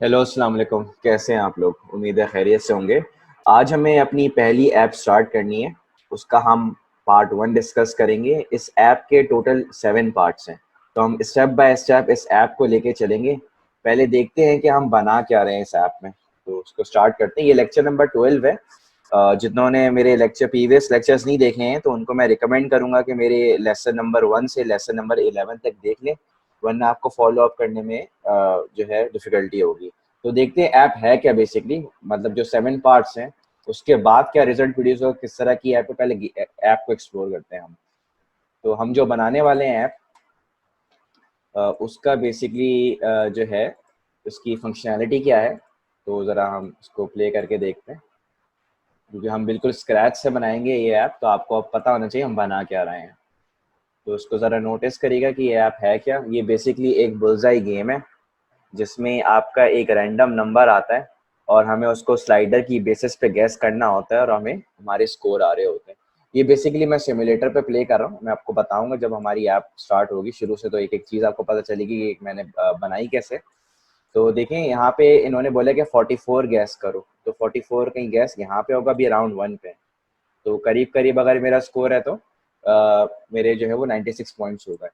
Hello, अस्सलाम वालेकुम। कैसे हैं आप लोग? उम्मीद है खैरियत से होंगे। आज हमें अपनी पहली ऐप स्टार्ट करनी है। उसका हम पार्ट 1 डिस्कस करेंगे। इस ऐप के टोटल 7 पार्ट्स हैं, तो हम स्टेप बाय स्टेप इस ऐप को लेके चलेंगे। पहले देखते हैं कि हम बना क्या रहे हैं इस ऐप में। तो उसको स्टार्ट करते हैं। ये लेक्चर नंबर 12 है। जिन्होंने मेरे प्रीवियस लेक्चर्स नहीं देखे हैं तो उनको मैं रिकमेंड करूंगा कि मेरे लेसन नंबर 1 से लेसन नंबर 11 तक देख लें, वरना आपको फॉलो अप करने में जो है डिफिकल्टी होगी। तो देखते हैं ऐप है क्या बेसिकली, मतलब जो 7 पार्ट्स हैं उसके बाद क्या रिजल्ट प्रोड्यूस होगा, किस तरह की ऐप है, पहले ऐप को एक्सप्लोर करते हैं हम। तो हम जो बनाने वाले हैं ऐप, उसका बेसिकली जो है उसकी फंक्शनैलिटी क्या है, तो ज़रा हम उसको प्ले करके देखते हैं। क्योंकि हम बिल्कुल स्क्रैच से बनाएंगे ये ऐप, तो आपको अब पता होना चाहिए हम बना क्या रहे हैं। तो उसको ज़रा नोटिस करिएगा कि ये ऐप है क्या। ये बेसिकली एक बुलजाई गेम है जिसमें आपका एक रैंडम नंबर आता है और हमें उसको स्लाइडर की बेसिस पे गैस करना होता है और हमें हमारे स्कोर आ रहे होते हैं। ये बेसिकली मैं सिमुलेटर पे प्ले कर रहा हूँ। मैं आपको बताऊंगा जब हमारी ऐप स्टार्ट होगी। शुरू से तो एक एक चीज़ आपको पता चलेगी कि मैंने बनाई कैसे। तो देखें यहाँ पे इन्होंने बोला कि 44 गैस करो, तो 44 कहीं गैस यहाँ पे होगा, भी अराउंड 1 पे। तो करीब करीब अगर मेरा स्कोर है तो मेरे जो है वो 96 पॉइंट्स हो गए।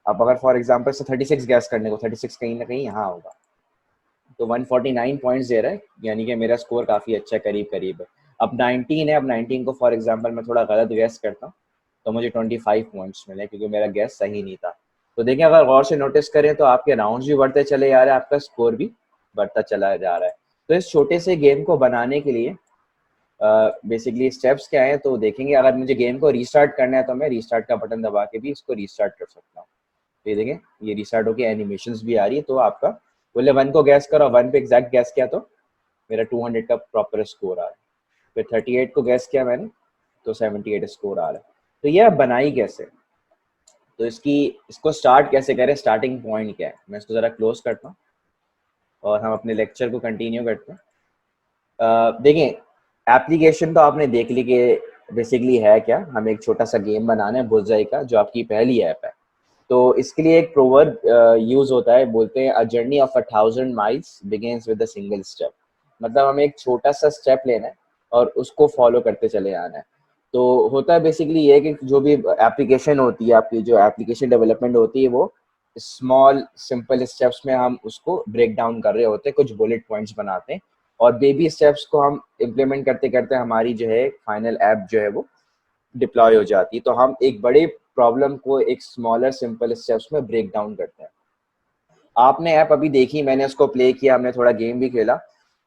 अब अगर फॉर एग्जांपल से 36 गैस करने को, 36 कहीं ना कहीं यहाँ होगा, तो 149 पॉइंट्स दे रहा है, यानी कि मेरा स्कोर काफ़ी अच्छा है, करीब करीब है। अब 19 है, अब 19 को फॉर एग्जांपल मैं थोड़ा गलत गैस करता हूँ तो मुझे 25 पॉइंट्स मिले, क्योंकि मेरा गैस सही नहीं था। तो देखिए, अगर गौर से नोटिस करें तो आपके राउंड्स भी बढ़ते चले जा रहे हैं, आपका स्कोर भी बढ़ता चला जा रहा है। तो इस छोटे से गेम को बनाने के लिए बेसिकली स्टेप्स क्या हैं, तो देखेंगे। अगर मुझे गेम को रीस्टार्ट करना है तो मैं रीस्टार्ट का बटन दबा के भी इसको रीस्टार्ट कर सकता हूँ। ये देखें, ये रिस्टार्ट होके एनिमेशंस भी आ रही है। तो आपका बोले 1 को गैस करो, 1 पे एग्जैक्ट गैस किया तो मेरा 200 का प्रॉपर स्कोर आ रहा है। फिर 38 को गैस किया मैंने तो 78 स्कोर आ रहा है। तो ये बनाई कैसे, तो इसको स्टार्ट कैसे करें, स्टार्टिंग पॉइंट क्या है, मैं इसको ज़रा क्लोज करता हूँ और हम अपने लेक्चर को कंटिन्यू करते हैं। देखें, एप्लीकेशन तो आपने देख ली कि बेसिकली है क्या। हम एक छोटा सा गेम बनाना है बुलजाई का, जो आपकी पहली ऐप है। तो इसके लिए एक प्रोवर्ब यूज होता है, बोलते हैं a journey of 1000 miles begins with a single step. मतलब हमें एक छोटा सा स्टेप लेना है और उसको फॉलो करते चले आना है। तो होता है बेसिकली ये कि जो भी एप्लीकेशन होती है, आपकी जो एप्लीकेशन डेवलपमेंट होती है, वो स्मॉल सिंपल स्टेप्स में हम उसको ब्रेक डाउन कर रहे होते हैं, कुछ बुलेट पॉइंट्स बनाते हैं और बेबी स्टेप्स को हम इम्प्लीमेंट करते करते हमारी जो है फाइनल ऐप जो है वो डिप्लॉय हो जाती है। तो हम एक बड़े प्रॉब्लम को एक स्मॉलर सिंपल स्टेप्स में ब्रेक डाउन करते हैं। आपने ऐप अभी देखी, मैंने उसको प्ले किया, हमने थोड़ा गेम भी खेला।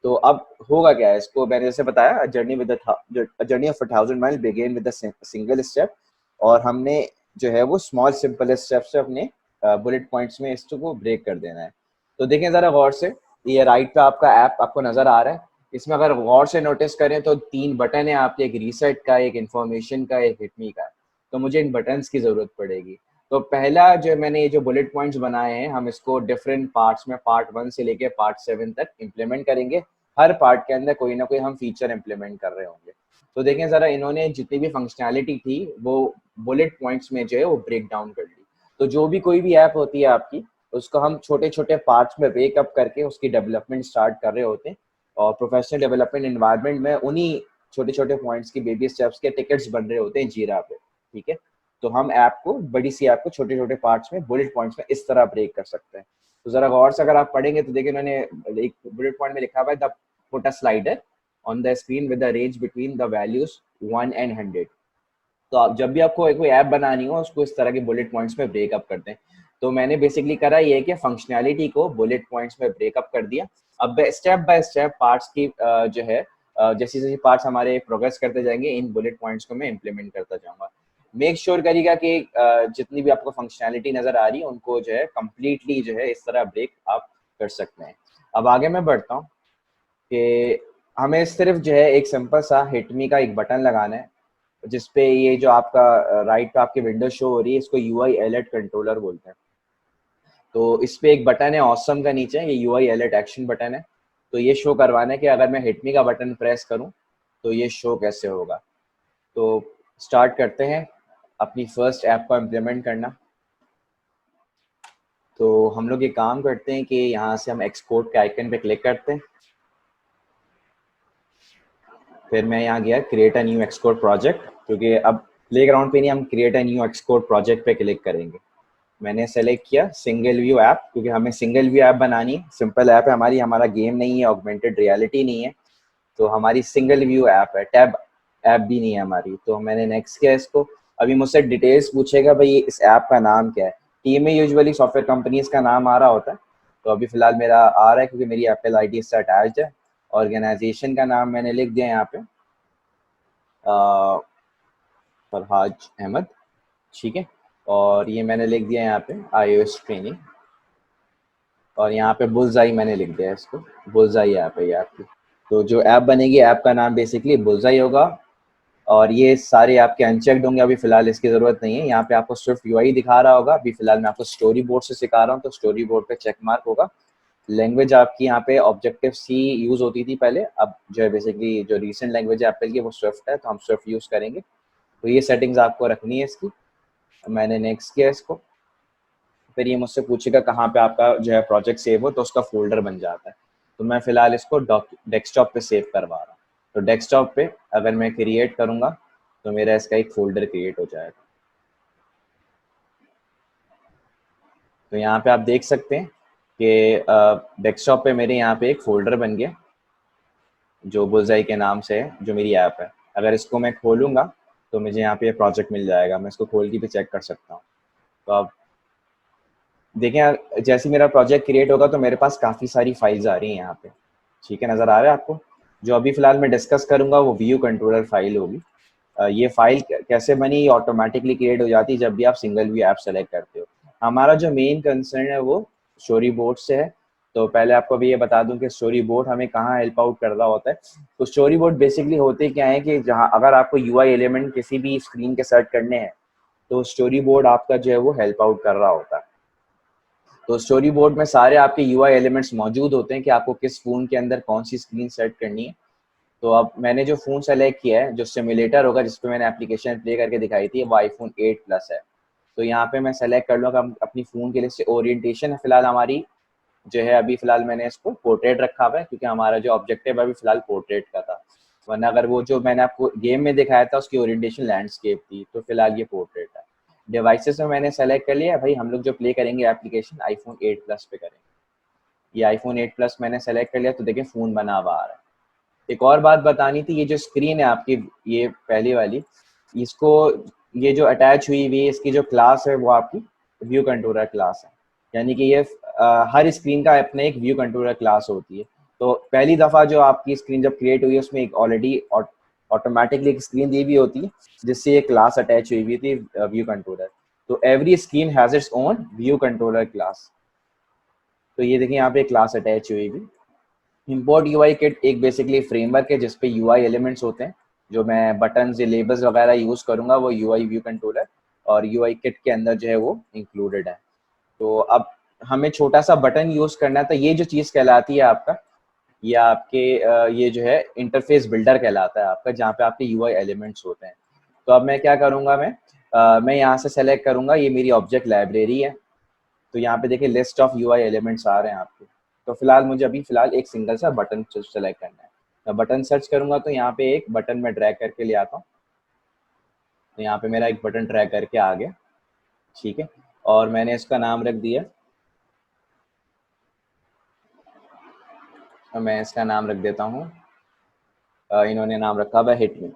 तो अब होगा क्या है, इसको मैंने जैसे बताया, journey of 1000 mile begin with single step. और हमने जो है वो स्मॉल सिंपल स्टेप से अपने बुलेट पॉइंट्स में इसको ब्रेक कर देना है। तो देखें ज़रा गौर से, ये राइट पे आपका ऐप आपको नज़र आ रहा है। इसमें अगर गौर से नोटिस करें तो 3 बटन है आपके, एक रीसेट का, एक इन्फॉर्मेशन का, एक हिटमी का। तो मुझे इन बटन्स की ज़रूरत पड़ेगी। तो पहला जो मैंने ये जो बुलेट पॉइंट्स बनाए हैं, हम इसको डिफरेंट पार्ट्स में पार्ट 1 से लेके पार्ट 7 तक इम्प्लीमेंट करेंगे। हर पार्ट के अंदर कोई ना कोई हम फीचर इम्प्लीमेंट कर रहे होंगे। तो देखें ज़रा, इन्होंने जितनी भी फंक्शनैलिटी थी वो बुलेट पॉइंट्स में जो है वो ब्रेक डाउन कर दी। तो जो भी कोई भी ऐप होती है आपकी, उसको हम छोटे छोटे पार्ट्स में ब्रेक अप करके उसकी डेवलपमेंट स्टार्ट कर रहे होते हैं। और प्रोफेशनल डेवलपमेंट इन्वायरमेंट में उन्हीं छोटे छोटे पॉइंट्स की बेबी स्टेप्स के टिकट्स बन रहे होते हैं जीरा पे। ठीक है, तो हम ऐप को, बड़ी सी ऐप को छोटे छोटे पार्ट्स में, बुलेट पॉइंट्स में इस तरह ब्रेक कर सकते हैं। तो जरा गौर से अगर आप पढ़ेंगे तो देखिए, मैंने एक बुलेट पॉइंट में लिखा हुआ है, the put a slider on the screen with the range between the values 1 and 100। तो आप जब भी आपको कोई ऐप बनानी हो, उसको इस तरह के बुलेट पॉइंट्स में ब्रेकअप करते हैं। तो मैंने बेसिकली करा ये कि फंक्शनैलिटी को बुलेट पॉइंट्स में ब्रेकअप कर दिया। अब स्टेप बाय स्टेप पार्ट्स की जो है जैसे जैसे पार्ट्स हमारे प्रोग्रेस करते जाएंगे, इन बुलेट पॉइंट्स को मैं इम्प्लीमेंट करता जाऊंगा। मेक श्योर करिएगा कि जितनी भी आपको फंक्शनैलिटी नजर आ रही है उनको जो है कम्प्लीटली जो है इस तरह ब्रेक आप कर सकते हैं। अब आगे मैं बढ़ता हूँ कि हमें सिर्फ जो है एक सिंपल सा हिटमी का एक बटन लगाना है, जिसपे ये जो आपका राइट पे आपकी विंडो शो हो रही है, इसको यूआई अलर्ट कंट्रोलर बोलते हैं। तो इस पे एक बटन है ऑसम का, नीचे ये यूआई अलर्ट एक्शन बटन है। तो ये शो करवाना है कि अगर मैं हिटमी का बटन प्रेस करूं तो ये शो कैसे होगा। तो स्टार्ट करते हैं अपनी फर्स्ट ऐप को इम्प्लीमेंट करना। तो हम लोग ये काम करते हैं कि यहाँ से हम एक्सपोर्ट के आइकन पे क्लिक करते हैं, फिर मैं यहाँ गया create a new export project, क्योंकि अब प्लेग्राउंड पे नहीं, हम create a new export project पे क्लिक करेंगे। मैंने सेलेक्ट किया सिंगल व्यू ऐप, क्योंकि हमें सिंगल व्यू ऐप बनानी है, सिंपल ऐप है हमारी, हमारा गेम नहीं है, ऑगमेंटेड रियलिटी नहीं है, तो हमारी सिंगल व्यू ऐप है, टैब ऐप भी नहीं है हमारी। तो मैंने नेक्स्ट किया इसको। अभी मुझसे डिटेल्स पूछेगा भाई इस ऐप का नाम क्या है। टीम में यूजुअली सॉफ्टवेयर कंपनीज का नाम आ रहा होता है, तो अभी फिलहाल मेरा आ रहा है क्योंकि मेरी एप्पल आईडी इससे अटैच्ड है। ऑर्गेनाइजेशन का नाम मैंने लिख दिया यहाँ पे फरहाज अहमद, ठीक है। और ये मैंने लिख दिया यहाँ पे iOS ट्रेनिंग, और यहाँ पे बुलजाई मैंने लिख दिया इसको, बुलजाई ऐप है ये आपकी। तो जो ऐप बनेगी, ऐप का नाम बेसिकली बुलजाई होगा, और ये सारे आपके अनचेक्ड होंगे, अभी फिलहाल इसकी ज़रूरत नहीं है। यहाँ पे आपको स्विफ्ट यूआई दिखा रहा होगा, अभी फिलहाल मैं आपको स्टोरी बोर्ड से सिखा रहा हूँ, तो स्टोरी बोर्ड पे चेक मार्क होगा। लैंग्वेज आपकी यहाँ पे ऑब्जेक्टिव सी यूज़ होती थी पहले, अब जो है बेसिकली जो रिसेंट लैंग्वेज है एप्पल की वो स्विफ्ट है, तो हम स्विफ्ट यूज़ करेंगे। तो ये सेटिंग्स आपको रखनी है इसकी। मैंने नेक्स्ट किया इसको, फिर ये मुझसे पूछेगा कहाँ पे आपका जो है प्रोजेक्ट सेव हो, तो उसका फोल्डर बन जाता है। तो मैं फिलहाल इसको डेस्कटॉप पे सेव करवा रहा हूँ। तो डेस्कटॉप पे अगर मैं क्रिएट करूँगा तो मेरा इसका एक फोल्डर क्रिएट हो जाएगा। तो यहाँ पे आप देख सकते हैं कि डेस्कटॉप पे मेरे यहाँ पे एक फोल्डर बन गया जो बुलजाई के नाम से है, जो मेरी ऐप है। अगर इसको मैं खोलूँगा तो मुझे यहाँ पे प्रोजेक्ट मिल जाएगा, मैं इसको खोल के भी चेक कर सकता हूँ। तो आप देखें, जैसे मेरा प्रोजेक्ट क्रिएट होगा तो मेरे पास काफ़ी सारी फाइल्स आ रही हैं यहाँ पे, ठीक है, नज़र आ रहा है आपको। जो अभी फ़िलहाल मैं डिस्कस करूँगा वो व्यू कंट्रोलर फाइल होगी। ये फाइल कैसे बनी, ऑटोमेटिकली क्रिएट हो जाती है जब भी आप सिंगल व्यू ऐप सेलेक्ट करते हो। हमारा जो मेन कंसर्न है वो स्टोरी बोर्ड से है। तो पहले आपको भी ये बता दूं कि स्टोरी बोर्ड हमें कहाँ हेल्प आउट कर रहा होता है। तो स्टोरी बोर्ड बेसिकली होते क्या है कि जहाँ अगर आपको यूआई एलिमेंट किसी भी स्क्रीन के सेट करने हैं तो स्टोरी बोर्ड आपका जो है वो हेल्प आउट कर रहा होता है। तो स्टोरी बोर्ड में सारे आपके यूआई एलिमेंट्स मौजूद होते हैं कि आपको किस फ़ोन के अंदर कौन सी स्क्रीन सेट करनी है। तो अब मैंने जो फ़ोन सेलेक्ट किया है, जो सिमुलेटर होगा जिस पे मैंने एप्लीकेशन प्ले करके दिखाई थी, वो आईफोन 8 प्लस है। तो यहाँ पे मैं सेलेक्ट कर लूँगा अपनी फ़ोन के लिए से ओरिएंटेशन फिलहाल हमारी जो है, अभी फिलहाल मैंने इसको पोर्ट्रेट रखा हुआ है क्योंकि हमारा जो ऑब्जेक्टिव है अभी फिलहाल पोर्ट्रेट का था। वरना अगर वो जो मैंने आपको गेम में दिखाया था उसकी ओरिएंटेशन लैंडस्केप थी, तो फिलहाल ये पोर्ट्रेट है। डिवाइसेस में मैंने सेलेक्ट कर लिया भाई, हम लोग जो प्ले करेंगे एप्लीकेशन आईफोन 8 प्लस पे करेंगे। ये आईफोन 8 प्लस मैंने सेलेक्ट कर लिया, तो देखिए फ़ोन बना हुआ आ रहा है। एक और बात बतानी थी, ये जो स्क्रीन है आपकी, ये पहली वाली, इसको ये जो अटैच हुई हुई इसकी जो क्लास है वो आपकी व्यू कंट्रोलर क्लास है। यानी कि ये हर स्क्रीन का अपने एक व्यू कंट्रोलर क्लास होती है। तो पहली दफ़ा जो आपकी स्क्रीन जब क्रिएट हुई है उसमें एक ऑलरेडी ऑटोमेटिकली एक स्क्रीन दी हुई होती है जिससे ये क्लास अटैच हुई हुई थी, व्यू कंट्रोलर। तो every screen has its own view controller class. तो ये देखिए यहाँ पे क्लास अटैच हुई हुई। इम्पोर्ट यूआई किट एक बेसिकली फ्रेमवर्क है जिसपे यूआई एलिमेंट्स होते हैं। जो मैं बटन्स या लेबल्स वगैरह यूज़ करूँगा वो यूआई व्यू कंट्रोलर और यूआई किट के अंदर जो है वो इंक्लूडेड है। तो अब हमें छोटा सा बटन यूज़ करना है, तो ये जो चीज़ कहलाती है आपका, ये आपके ये जो है इंटरफेस बिल्डर कहलाता है आपका, जहाँ पे आपके यूआई एलिमेंट्स होते हैं। तो अब मैं क्या करूँगा, मैं यहाँ से सेलेक्ट करूँगा, ये मेरी ऑब्जेक्ट लाइब्रेरी है। तो यहाँ पे देखिए लिस्ट ऑफ यूआई एलिमेंट्स आ रहे हैं आपके। तो फिलहाल मुझे अभी फिलहाल एक सिंगल सा बटन सेलेक्ट करना है। मैं बटन सर्च करूंगा तो यहाँ पे एक बटन में ड्रैग करके ले आता हूँ। तो यहाँ पे मेरा एक बटन ड्रैग करके आ गया, ठीक है। और मैंने इसका नाम रख दिया, तो मैं इसका नाम रख देता हूँ, इन्होंने नाम रखा हुआ हिट मी।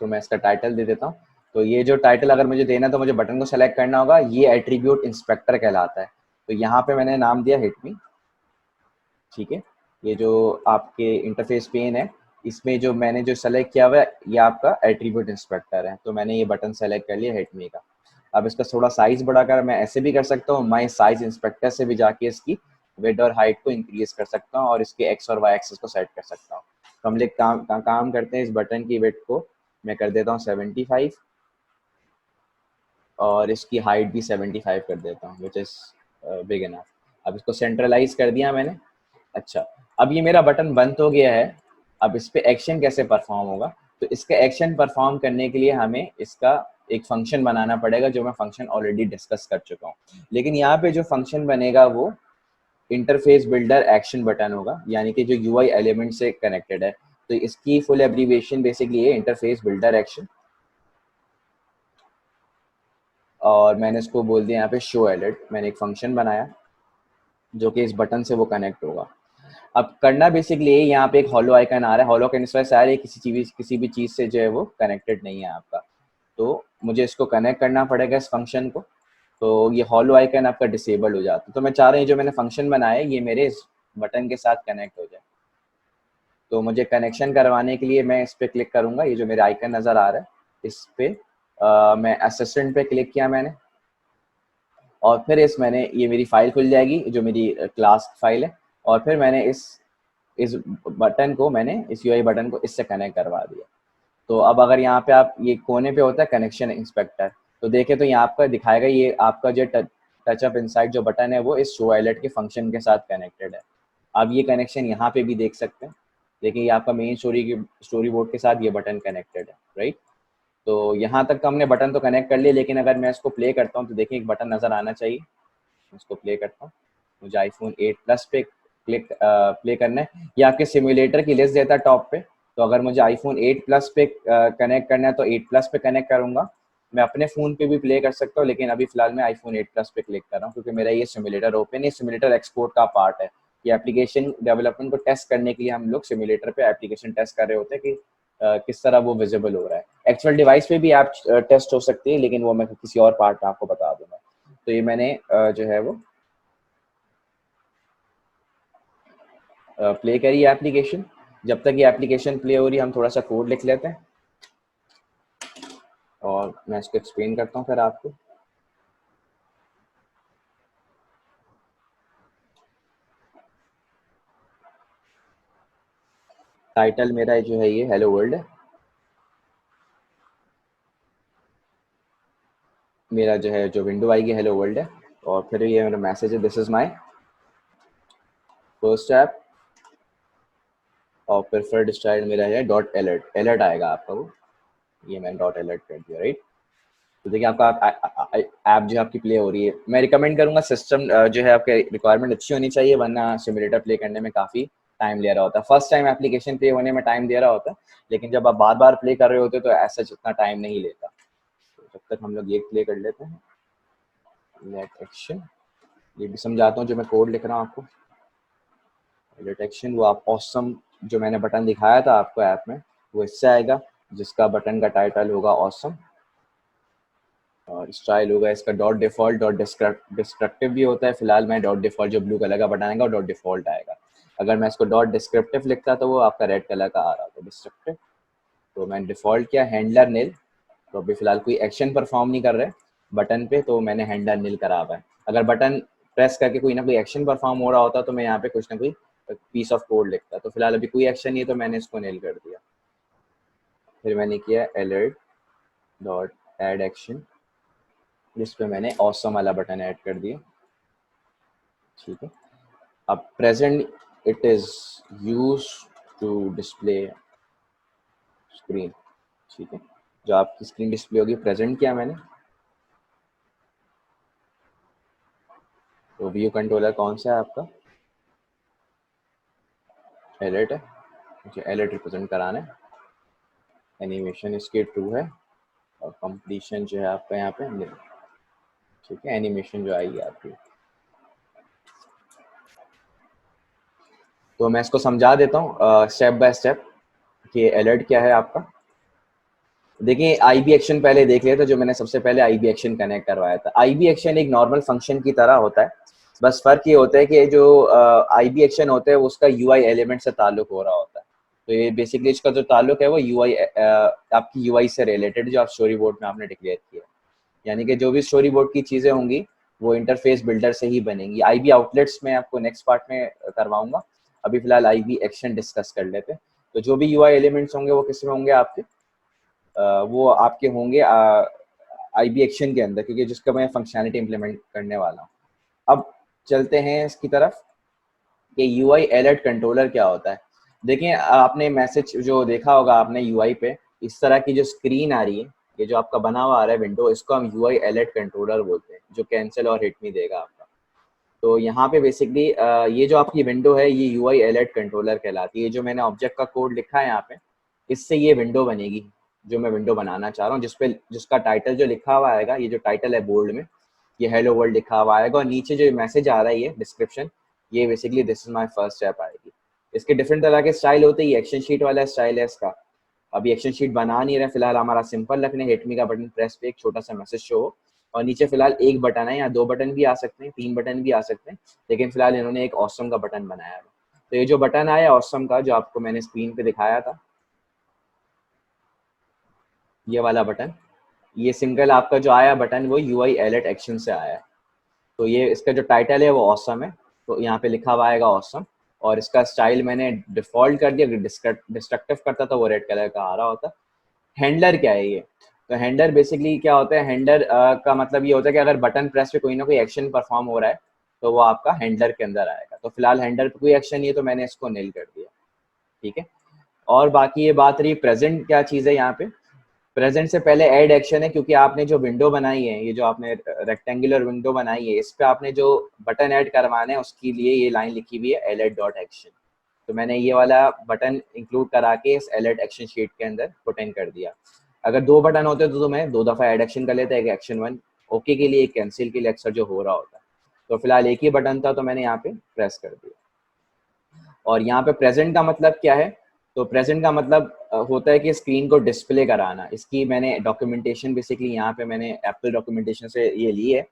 तो मैं इसका टाइटल दे देता हूँ। तो ये जो टाइटल अगर मुझे देना है तो मुझे बटन को सेलेक्ट करना होगा, ये एट्रीब्यूट इंस्पेक्टर कहलाता है। तो यहाँ पे मैंने नाम दिया हिट मी, ठीक है। ये जो आपके इंटरफेस पेन है, इसमें जो मैंने जो सेलेक्ट किया हुआ है ये आपका एट्रीब्यूट इंस्पेक्टर है। तो मैंने ये बटन सेलेक्ट कर लिया हिट मी का। अब इसका थोड़ा साइज बढ़ाकर मैं ऐसे भी कर सकता हूँ, मैं साइज इंस्पेक्टर से भी जाके इसकी विड्थ और हाइट को इंक्रीज कर सकता हूँ और इसके एक्स और वाई एक्सेस को सेट कर सकता हूँ। तो हम लोग काम करते हैं, इस बटन की विड्थ को मैं कर देता हूँ 75 और इसकी हाइट भी 75 कर देता हूँ, विच इज़ बिग इनफ। अब इसको सेंट्रलाइज कर दिया मैंने। अच्छा, अब ये मेरा बटन बंद हो गया है। अब इस पे एक्शन कैसे परफॉर्म होगा, तो इसका एक्शन परफॉर्म करने के लिए हमें इसका एक फंक्शन बनाना पड़ेगा, जो मैं फंक्शन ऑलरेडी डिस्कस कर चुका हूँ। लेकिन यहाँ पे जो फंक्शन बनेगा वो इंटरफेस बिल्डर एक्शन बटन होगा, यानी कि जो यूआई एलिमेंट से कनेक्टेड है। तो इसकी फुल एब्रीविएशन बेसिकली है इंटरफेस बिल्डर एक्शन, और मैंने इसको बोल दिया यहाँ पे शो अलर्ट। मैंने एक फंक्शन बनाया जो कि इस बटन से वो कनेक्ट होगा। अब करना बेसिकली ये, यहाँ पे एक हॉलो आइकन आ रहा है, हॉलो आइकन इस वजह से आ रहा है किसी भी चीज़ से जो है वो कनेक्टेड नहीं है आपका, तो मुझे इसको कनेक्ट करना पड़ेगा इस फंक्शन को। तो ये हॉलो आइकन आपका डिसेबल हो जाता है। तो मैं चाह रहा हूँ जो मैंने फंक्शन बनाया है ये मेरे इस बटन के साथ कनेक्ट हो जाए। तो मुझे कनेक्शन करवाने के लिए मैं इस पर क्लिक करूँगा, ये जो मेरा आइकन नज़र आ रहा है इस पर मैं असिस्टेंट पे क्लिक किया मैंने, और फिर ये मेरी फाइल खुल जाएगी जो मेरी क्लास फाइल है, और फिर मैंने इस बटन को इस यूआई बटन को इससे कनेक्ट करवा दिया। तो अब अगर यहाँ पे आप ये कोने पे होता है कनेक्शन इंस्पेक्टर, तो देखें तो यहाँ आपका दिखाएगा ये आपका जो टच अप इनसाइड जो बटन है वो इस शो अलर्ट के फंक्शन के साथ कनेक्टेड है। आप ये कनेक्शन यहाँ पे भी देख सकते हैं। देखिए ये आपका मेन स्टोरी बोर्ड के साथ ये बटन कनेक्टेड है, राइट। तो यहाँ तक तो हमने बटन तो कनेक्ट कर लिया, लेकिन अगर मैं इसको प्ले करता हूँ तो देखिए एक बटन नज़र आना चाहिए। इसको प्ले करता हूँ, मुझे आईफोन 8 प्लस पे प्ले करना है। ये आपके सिम्युलेटर की लिस्ट देता है टॉप पे। तो अगर मुझे आईफोन 8 प्लस पे कनेक्ट करना है तो 8 प्लस पे कनेक्ट करूँगा। मैं अपने फ़ोन पे भी प्ले कर सकता हूँ, लेकिन अभी फ़िलहाल मैं आईफोन 8 प्लस पे क्लिक कर रहा हूँ क्योंकि मेरा ये सिम्युलेटर ओपन है। सिम्युलेटर एक्सपोर्ट का पार्ट है। ये एप्लीकेशन डेवलपमेंट को टेस्ट करने के लिए हम लोग सिम्युलेटर पे एप्लीकेशन टेस्ट कर रहे होते हैं कि किस तरह वो विजिबल हो रहा है। एक्चुअल डिवाइस पे भी ऐप टेस्ट हो सकती है, लेकिन वो मैं किसी और पार्ट में आपको बता दूंगा। तो ये मैंने जो है वो प्ले करी एप्लीकेशन। जब तक ये एप्लीकेशन प्ले हो रही है हम थोड़ा सा कोड लिख लेते हैं और मैं इसको एक्सप्लेन करता हूँ फिर आपको। टाइटल मेरा जो है ये हेलो वर्ल्ड है। मेरा जो है जो विंडो आएगी हेलो वर्ल्ड है, और फिर ये मेरा मैसेज है this is my first app, और प्रेफर्ड स्टाइल मेरा है डॉट अलर्ट। अलर्ट आएगा आपका वो, ये मैंने डॉट अलर्ट कर दिया, राइट। तो देखिए आपका ऐप जो है आपकी प्ले हो रही है। मैं रिकमेंड करूंगा सिस्टम जो है आपके रिक्वायरमेंट अच्छी होनी चाहिए, वरना सिमुलेटर प्ले करने में काफ़ी टाइम ले रहा होता है। फर्स्ट टाइम एप्लीकेशन प्ले होने में टाइम दे रहा होता है, लेकिन जब आप बार बार प्ले कर रहे होते तो ऐसा जितना टाइम नहीं लेता। तो जब तक हम लोग ये प्ले कर लेते हैं लेट एक्शन, ये भी समझाता हूँ जो मैं कोड लिख रहा हूँ आपको। लेट एक्शन वो आप ऑसम जो मैंने बटन दिखाया था आपको ऐप में वो इससे आएगा, जिसका बटन का टाइटल होगा ऑसम, और स्टाइल होगा इसका डॉट डिफॉल्ट। डॉट डिस्क्रिप्टिव भी होता है, फिलहाल मैं डॉट डिफॉल्ट जो ब्लू कलर का बटन आएगा डॉट डिफॉल्ट आएगा। अगर मैं इसको डॉट डिस्क्रिप्टिव लिखता तो वो आपका रेड कलर का आ रहा था डिस्क्रिप्टिव। तो मैंने डिफॉल्ट किया हैंडलर नील। तो अभी फिलहाल कोई एक्शन परफॉर्म नहीं कर रहे बटन पे, तो मैंने हैंडलर नील करा हुआ है। अगर बटन प्रेस करके कोई ना कोई एक्शन परफॉर्म हो रहा होता तो मैं यहाँ पे कुछ ना कोई पीस ऑफ कोड लिखता। तो फिलहाल अभी कोई एक्शन नहीं है तो मैंने इसको नील कर दिया। फिर मैंने किया अलर्ट डॉट एड एक्शन, जिस पे मैंने ऑसम वाला बटन ऐड कर दिया, ठीक है। अब present it is use to display screen, ठीक है। जो आपकी स्क्रीन डिस्प्ले होगी प्रेजेंट किया मैंने। तो व्यू कंट्रोलर कौन सा है आपका, अलर्ट है, मुझे अलर्ट रिप्रेजेंट कराना है। एनिमेशन इसके ट्रू है, और कंप्लीशन जो है आपका यहाँ पे nil, ठीक है। एनिमेशन जो आएगी आपकी, तो मैं इसको समझा देता हूँ स्टेप बाय स्टेप कि अलर्ट क्या है आपका। देखिए आईबी एक्शन पहले देख लिया था, जो मैंने सबसे पहले आईबी एक्शन कनेक्ट करवाया था। आईबी एक्शन एक नॉर्मल फंक्शन की तरह होता है, बस फर्क ये होता है कि जो आईबी एक्शन होता है उसका यूआई एलिमेंट से ताल्लुक हो रहा होता है। तो ये बेसिकली इसका जो ताल्लुक है वो यूआई आपकी यूआई से रिलेटेड, जो आप स्टोरी बोर्ड में आपने डिक्लेयर किया, यानी कि जो भी स्टोरी बोर्ड की चीज़ें होंगी वो इंटरफेस बिल्डर से ही बनेंगी। आईबी आउटलेट्स में आपको नेक्स्ट पार्ट में करवाऊंगा। अभी फिलहाल आईबी एक्शन डिस्कस कर लेते हैं। तो जो भी यूआई एलिमेंट्स होंगे वो किस में होंगे आपके, वो आपके होंगे आईबी एक्शन के अंदर, क्योंकि जिसका मैं फंक्शनैलिटी इंप्लीमेंट करने वाला हूँ। अब चलते हैं इसकी तरफ कि यूआई अलर्ट कंट्रोलर क्या होता है। देखिए आपने मैसेज जो देखा होगा आपने यूआई पे, इस तरह की जो स्क्रीन आ रही है ये जो आपका बना हुआ आ रहा है विंडो, इसको हम यूआई अलर्ट कंट्रोलर बोलते हैं, जो कैंसिल और हिट मी देगा आपका। तो यहाँ पे बेसिकली ये जो आपकी विंडो है ये यूआई अलर्ट कंट्रोलर कहलाती है। जो मैंने ऑब्जेक्ट का कोड लिखा है यहाँ पे, इससे ये विंडो बनेगी जो मैं विंडो बनाना चाह रहा हूँ, जिसका टाइटल जो लिखा हुआ आएगा, ये जो टाइटल है बोल्ड में, ये हेलो वर्ल्ड लिखा हुआ आएगा, और नीचे जो मैसेज आ रहा है ये डिस्क्रिप्शन, ये basically this is my first step आएगी। इसके डिफरेंट तरह के स्टाइल होते हैं। ये एक्शन शीट वाला स्टाइल है इसका। अभी एक्शन शीट बना नहीं रहे फिलहाल, हमारा सिंपल रखने, हिट मी का बटन प्रेस पे एक छोटा सा मैसेज शो हो, और नीचे फिलहाल एक बटन है, या 2 बटन भी आ सकते हैं, 3 बटन भी आ सकते हैं, लेकिन फिलहाल इन्होंने एक ऑसम का बटन बनाया है। तो ये जो बटन आया ऑसम का, जो आपको मैंने स्क्रीन पे दिखाया था, ये वाला बटन, ये सिंगल आपका जो आया बटन वो यूआई अलर्ट एक्शन से आया है। तो ये इसका जो टाइटल है वो ऑसम है, तो यहाँ पे लिखा हुआ आएगा ऑसम, और इसका स्टाइल मैंने डिफॉल्ट कर दिया। डिस्ट्रक्टिव करता तो वो रेड कलर का आ रहा होता। हैंडलर क्या है ये? तो हैंडलर बेसिकली क्या होता है, हैंडलर का मतलब ये होता है कि अगर बटन प्रेस पे कोई ना कोई एक्शन परफॉर्म हो रहा है तो वो आपका हैंडलर के अंदर आएगा। तो फिलहाल हैंडलर पे कोई एक्शन नहीं है, तो मैंने इसको नील कर दिया। ठीक है। और बाकी ये बात रही प्रेजेंट क्या चीज़ है यहाँ पे। प्रेजेंट से पहले ऐड एक्शन है, क्योंकि आपने जो विंडो बनाई है, ये जो आपने रेक्टेंगुलर विंडो बनाई है, इस पे आपने जो बटन ऐड करवाने हैं उसके लिए ये लाइन लिखी हुई है अलर्ट डॉट एक्शन। तो मैंने ये वाला बटन इंक्लूड करा के इस अलर्ट एक्शन शीट के अंदर पुट इन कर दिया। अगर 2 बटन होते तो मैं 2 दफ़ा ऐड एक्शन कर लेता, एक एक्शन 1 ओके के लिए, एक कैंसिल के लिए, अक्सर जो हो रहा होता। तो फिलहाल एक ही बटन था, तो मैंने यहाँ पे प्रेस कर दिया। और यहाँ पे प्रेजेंट का मतलब क्या है? तो प्रेजेंट का मतलब होता है कि स्क्रीन को डिस्प्ले कराना। इसकी मैंने डॉक्यूमेंटेशन बेसिकली यहाँ पे मैंने एप्पल डॉक्यूमेंटेशन से ये ली है।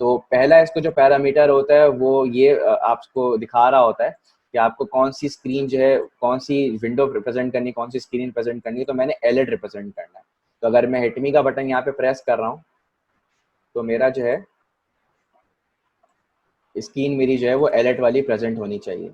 तो पहला इसको जो पैरामीटर होता है वो ये आपको दिखा रहा होता है कि आपको कौन सी स्क्रीन जो है, कौन सी विंडो रिप्रेजेंट करनी, कौन सी स्क्रीन रिप्रेजेंट करनी है। तो मैंने एलर्ट रिप्रेजेंट करना है। तो अगर मैं हिटमी का बटन यहाँ पे प्रेस कर रहा हूँ, तो मेरा जो है स्क्रीन मेरी जो है वो एलर्ट वाली प्रेजेंट होनी चाहिए।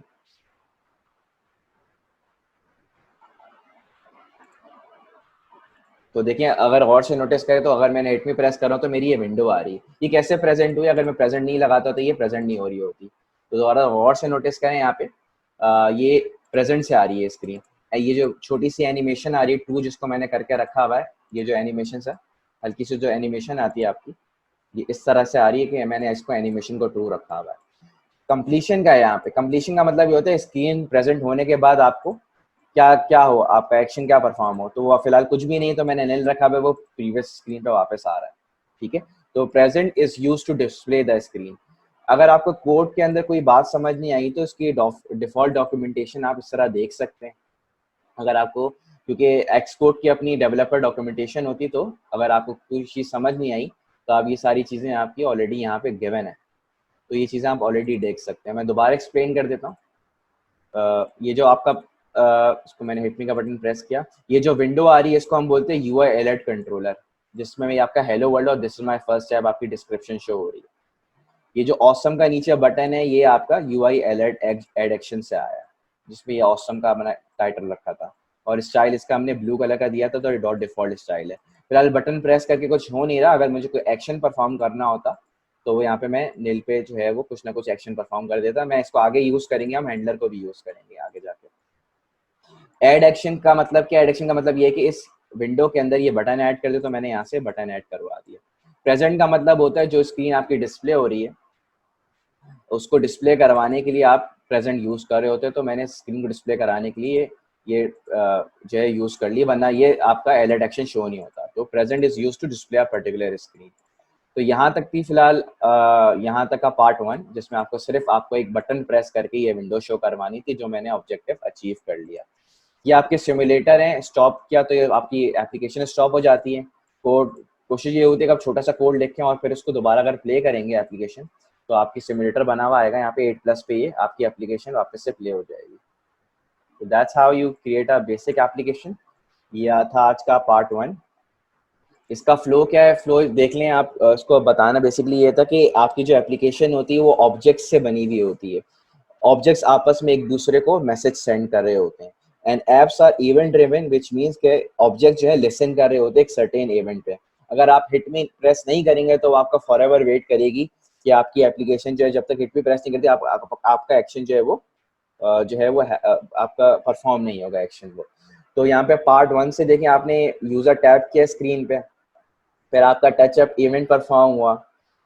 तो देखिए, अगर गौर से नोटिस करें तो अगर मैंने हिट में प्रेस कर रहा हूँ तो मेरी ये विंडो आ रही है। ये कैसे प्रेजेंट हुई? अगर मैं प्रेजेंट नहीं लगाता तो ये प्रेजेंट नहीं हो रही होती। तो दोबारा गौर से नोटिस करें यहाँ पे, ये प्रेजेंट से आ रही है स्क्रीन। ये जो छोटी सी एनिमेशन आ रही है टू, जिसको मैंने करके रखा हुआ है, ये जो एनिमेशन है, हल्की सी जो एनिमेशन आती है आपकी, ये इस तरह से आ रही है कि मैंने इसको एनिमेशन को ट्रू रखा हुआ है। कंप्लीशन का है यहाँ पे। कंप्लीशन का मतलब ये होता है स्क्रीन प्रेजेंट होने के बाद आपको क्या क्या हो, आपका एक्शन क्या परफॉर्म हो। तो वो फिलहाल कुछ भी नहीं, तो मैंने नील रखा है, वो प्रीवियस स्क्रीन पे वापस आ रहा है। ठीक है। तो present is use to display the screen. अगर आपको कोड के अंदर कोई बात समझ नहीं आई तो इसकी डिफॉल्ट डॉक्यूमेंटेशन आप इस तरह देख सकते हैं। अगर आपको, क्योंकि एक्सकोड की अपनी डेवलपर डॉक्यूमेंटेशन होती, तो अगर आपको कोई चीज़ समझ नहीं आई तो आप ये सारी चीज़ें आपकी ऑलरेडी यहाँ पे गिवन है, तो ये चीज़ें आप ऑलरेडी देख सकते हैं। मैं दोबारा एक्सप्लेन कर देता हूँ। ये जो आपका इसको मैंने हिट मी का बटन प्रेस किया, ये जो विंडो आ रही है इसको हम बोलते हैं यूआई अलर्ट कंट्रोलर, जिसमें ये आपका हेलो वर्ल्ड और this is my first step आपकी डिस्क्रिप्शन शो हो रही है। ये जो ऑसम का नीचे बटन है ये आपका यूआई अलर्ट एड एक्शन से आया है, जिसमें ये ऑसम का मैंने टाइटल रखा था, और स्टाइल इसका हमने ब्लू कलर का दिया था, तो ये डॉट डिफॉल्ट स्टाइल है। फिलहाल बटन प्रेस करके कुछ हो नहीं रहा। अगर मुझे कोई एक्शन परफॉर्म करना होता तो वो यहाँ पे मैं नील पे जो है वो कुछ ना कुछ एक्शन परफॉर्म कर देता। मैं इसको आगे यूज करेंगे, हम हैंडलर को भी यूज करेंगे आगे जाके। ऐड एक्शन का मतलब क्या? ऐड एक्शन का मतलब ये है कि इस विंडो के अंदर ये बटन ऐड कर दे, तो मैंने यहाँ से बटन ऐड करवा दिया। प्रेजेंट का मतलब होता है जो स्क्रीन आपकी डिस्प्ले हो रही है उसको डिस्प्ले करवाने के लिए आप प्रेजेंट यूज कर रहे होते हैं, तो मैंने स्क्रीन को डिस्प्ले कराने के लिए ये जो है यूज कर लिया, वरना ये आपका अलर्ट एक्शन शो नहीं होता। तो present is use to display a particular screen. तो यहाँ तक थी फिलहाल यहाँ तक का पार्ट 1, जिसमें आपको सिर्फ आपको एक बटन प्रेस करके ये विंडो शो करवानी थी, जो मैंने ऑब्जेक्टिव अचीव कर लिया। ये आपके सिमुलेटर हैं। स्टॉप किया तो ये आपकी एप्लीकेशन स्टॉप हो जाती है। कोड, कोशिश ये होती है कि आप छोटा सा कोड लिखें और फिर उसको दोबारा अगर प्ले करेंगे एप्लीकेशन, तो आपकी सिमुलेटर बना हुआ आएगा यहाँ पे 8+ पे, ये आपकी एप्लीकेशन वापस से प्ले हो जाएगी। तो that's how you create a basic application. ये था आज का पार्ट 1। इसका फ्लो क्या है, फ्लो देख लें आप। इसको बताना बेसिकली ये था कि आपकी जो एप्लीकेशन होती है वो ऑब्जेक्ट्स से बनी हुई होती है। ऑब्जेक्ट्स आपस में एक दूसरे को मैसेज सेंड कर रहे होते हैं। And apps are event driven, which means के ऑब्जेक्ट जो है लिसन कर रहे होते हैं एक सर्टेन इवेंट पे। अगर आप हिट में प्रेस नहीं करेंगे तो आपका फॉरएवर वेट करेगी कि आपकी एप्लीकेशन जो है, जब तक हिट में प्रेस नहीं करती आपका एक्शन जो है वो आपका परफॉर्म नहीं होगा एक्शन वो। तो यहाँ पे पार्ट 1 से देखें, आपने यूजर टैप किया स्क्रीन पे, फिर आपका टचअप इवेंट परफॉर्म हुआ,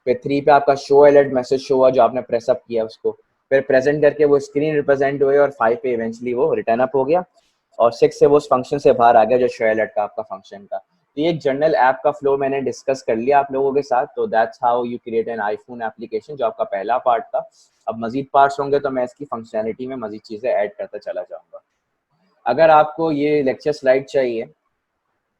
फिर 3 पे आपका शो अलर्ट मैसेज शो हुआ जो आपने प्रेस अप किया उसको, फिर प्रेजेंट करके वो स्क्रीन रिप्रेजेंट हुई और 5 पे इवेंचुअली वो रिटर्न अप हो गया, और 6 से वो उस फंक्शन से बाहर आ गया जो शो अलर्ट का आपका फंक्शन का। तो ये एक जनरल ऐप का फ्लो मैंने डिस्कस कर लिया आप लोगों के साथ। तो that's how you create an iPhone application, जो आपका पहला पार्ट था। अब मजीद पार्ट्स होंगे तो मैं इसकी फंक्शनैलिटी में मजीद चीज़ें ऐड करता चला जाऊँगा। अगर आपको ये लेक्चर स्लाइड चाहिए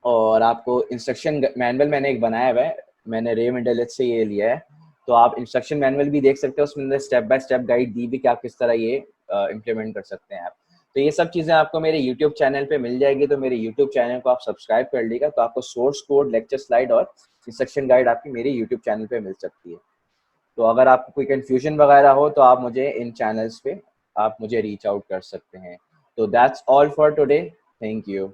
और आपको इंस्ट्रक्शन मैनुअल मैंने एक बनाया हुआ है, मैंने रे मेंडलेज से ये लिया है, तो आप इंस्ट्रक्शन मैनुअल भी देख सकते हो, उसमें स्टेप बाय स्टेप गाइड दी भी कि आप किस तरह ये इम्प्लीमेंट कर सकते हैं आप। तो ये सब चीज़ें आपको मेरे यूट्यूब चैनल पे मिल जाएगी, तो मेरे यूट्यूब चैनल को आप सब्सक्राइब कर लीजिएगा, तो आपको सोर्स कोड, लेक्चर स्लाइड और इंस्ट्रक्शन गाइड आपकी मेरे यूट्यूब चैनल पे मिल सकती है। तो अगर आपको कोई कन्फ्यूजन वगैरह हो तो आप मुझे इन चैनल्स पे आप मुझे रीच आउट कर सकते हैं। तो that's all for today. Thank you.